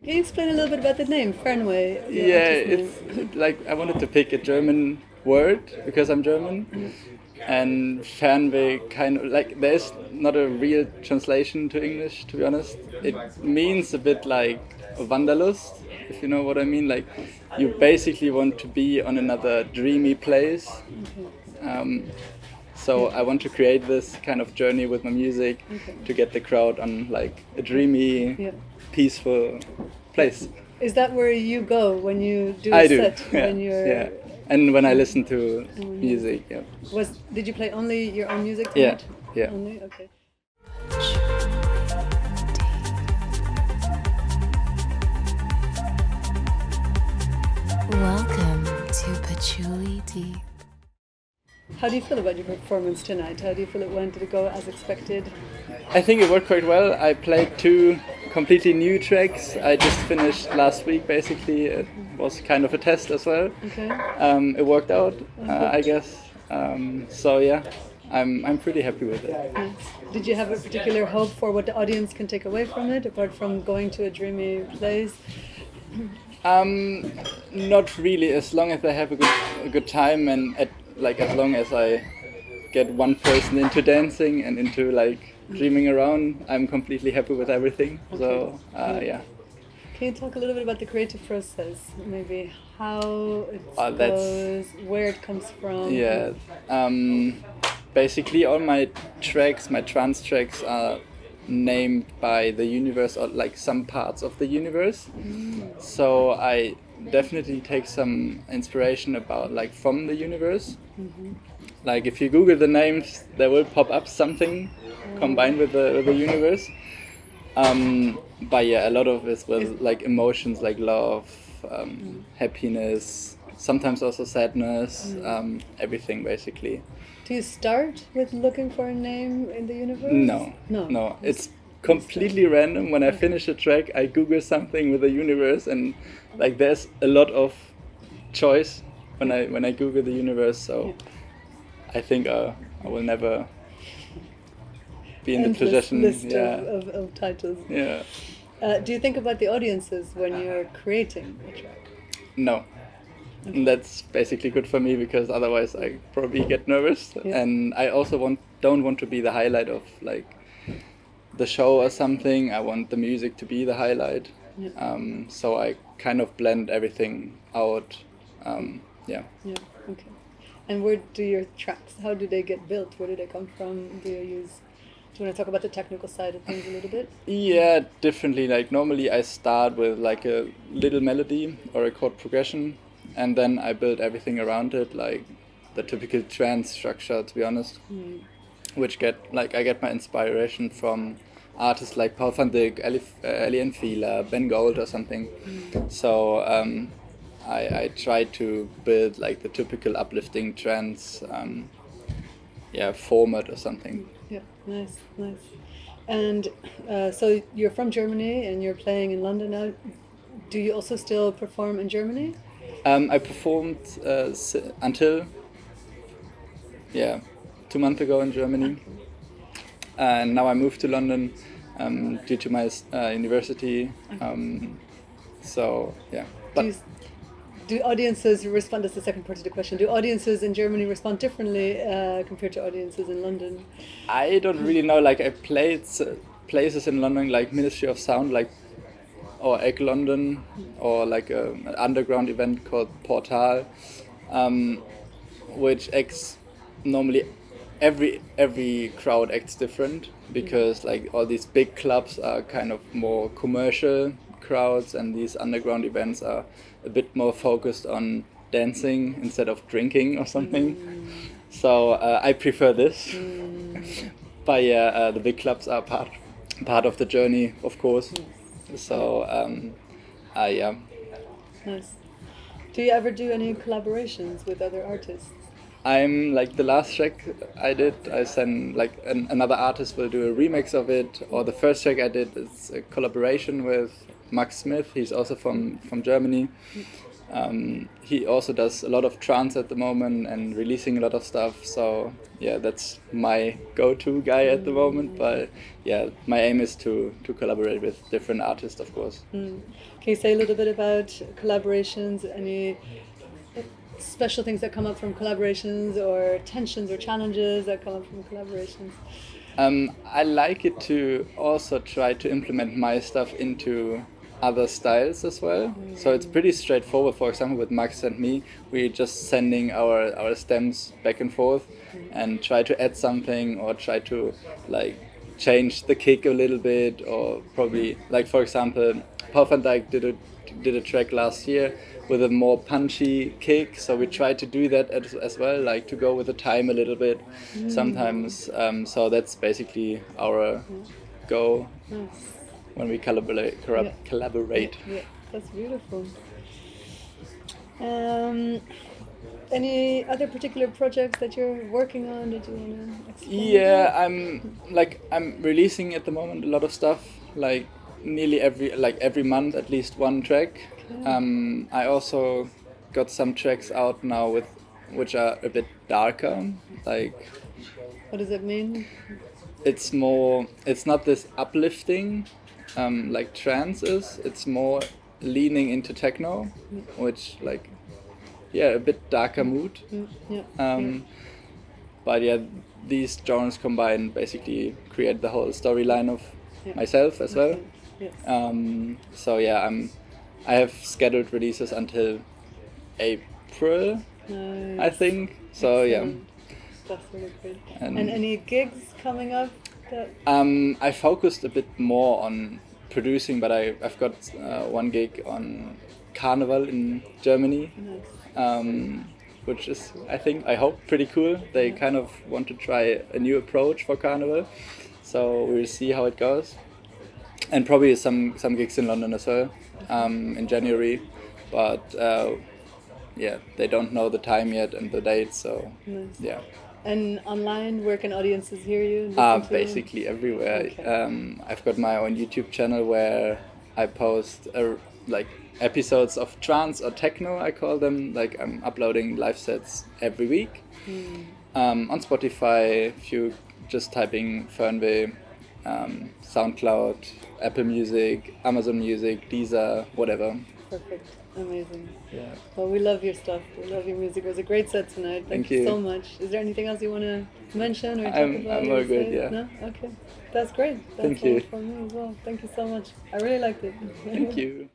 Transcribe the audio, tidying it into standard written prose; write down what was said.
Can you explain a little bit about the name, FERNWEH, your Yeah, artist it's name? like I wanted to pick a German word because I'm German, and Fernweh kind of like there's not a real translation to English, to be honest. It means a bit like Wanderlust, if you know what I mean. Like you basically want to be on another dreamy place. Okay. Um, so I want to create this kind of journey with my music Okay. to get the crowd on like a dreamy, Yeah. peaceful place. Is that where you go when you do a I do, set? yeah, When you're yeah. And when I listen to and when you music, yeah, did you play only your own music yeah, tonight? yeah. Only? Okay. Welcome to Patchouli Deep. How do you feel about your performance tonight? How do you feel it went? Did it go as expected? I think it worked quite well. I played two completely new tracks. I just finished last week. Basically, it was kind of a test as well. Okay. It worked out, I guess. So yeah, I'm pretty happy with it. Nice. Did you have a particular hope for what the audience can take away from it, apart from going to a dreamy place? Not really. As long as they have a good time, and like as long as I get one person into dancing and into like dreaming around, I'm completely happy with everything. So yeah. Can you talk a little bit about the creative process? Maybe how it That's goes, where it comes from? yeah. Basically, all my tracks, my trance tracks, are named by the universe or like some parts of the universe. So I definitely take some inspiration about like from the universe. Like if you Google the names, there will pop up something combined with the universe. But yeah, a lot of it was like emotions, like love, happiness, sometimes also sadness, everything basically. Do you start with looking for a name in the universe? No, No. no, it's completely random. When I finish a track, I Google something with the universe, and like there's a lot of choice when I Google the universe. So I think I will never be in the Endless possession. list Yeah, of titles. yeah. Do you think about the audiences when you're creating a track? No. And that's basically good for me because otherwise I probably get nervous, Yeah. and I also don't want to be the highlight of like the show or something. I want the music to be the highlight. Yeah. So I kind of blend everything out. Yeah. Yeah. Okay. And where do your tracks? How do they get built? Where do they come from? Do you use? Do you want to talk about the technical side of things a little bit? Yeah, differently. Like normally I start with like a little melody or a chord progression, and then I build everything around it, like the typical trance structure, to be honest. Which I get my inspiration from artists like Paul van Dyk, Ellie and Fila, Ben Gold or something. So I try to build like the typical uplifting trance format or something. Yeah. Nice. Nice. And so you're from Germany and you're playing in London now. Do you also still perform in Germany? I performed until 2 months ago in Germany, and now I moved to London due to my university. So yeah, Do, but you, do audiences respond? That's the second part of the question. Do audiences in Germany respond differently compared to audiences in London? I don't really know. Like I played places in London, like Ministry of Sound, like or Egg London, or like an underground event called Portal, which acts normally every crowd acts different because like all these big clubs are kind of more commercial crowds, and these underground events are a bit more focused on dancing instead of drinking or something. So I prefer this. But yeah, the big clubs are part of the journey, of course. So yeah. Nice. Do you ever do any collaborations with other artists? I'm like the last track I did, I sent like another artist will do a remix of it, or the first track I did is a collaboration with Max Smith. He's also from Germany, He also does a lot of trance at the moment and releasing a lot of stuff. So yeah, that's my go-to guy at the moment. But yeah, my aim is to collaborate with different artists, of course. Can you say a little bit about collaborations? Any special things that come up from collaborations, or tensions or challenges that come up from collaborations? I like it to also try to implement my stuff into other styles as well. So it's pretty straightforward. For example, with Max and me, we're just sending our stems back and forth and try to add something or try to like change the kick a little bit, or probably like, for example, Paul van Dyk did a track last year with a more punchy kick, so we try to do that as well, like to go with the time a little bit sometimes. So that's basically our go when we collaborate. Yeah, that's beautiful. Any other particular projects that you're working on that you want to explain? Yeah, I'm releasing at the moment a lot of stuff, like nearly every month at least one track. I also got some tracks out now which are a bit darker. Like, What does it mean? it's not this uplifting like trance is. It's more leaning into techno, which like, yeah, a bit darker mood. But yeah, these genres combined basically create the whole storyline of myself as well. Yes. So yeah, I have scheduled releases until April, Nice. I think. So Excellent. That's really great. And any gigs coming up? I focused a bit more on producing, but I've got one gig on Carnival in Germany. Nice. Which is, I hope, pretty cool. They kind of want to try a new approach for Carnival, so we'll see how it goes. And probably some gigs in London as well in January, but yeah, they don't know the time yet and the date, so Nice. yeah. And online, where can audiences hear you? Listen to you? Basically everywhere. Okay. I've got my own YouTube channel where I post like episodes of trance or techno, I call them. Like, I'm uploading live sets every week. On Spotify, if you just typing FERNWEH, SoundCloud, Apple Music, Amazon Music, Deezer, whatever. Perfect. Amazing. Yeah. Well, we love your stuff. We love your music. It was a great set tonight. Thank you so much. Is there anything else you want to mention or talk about? I'm all good, yeah. No? Okay. That's great. That's Thank you. all for me as well. Thank you so much. I really liked it. Thank you.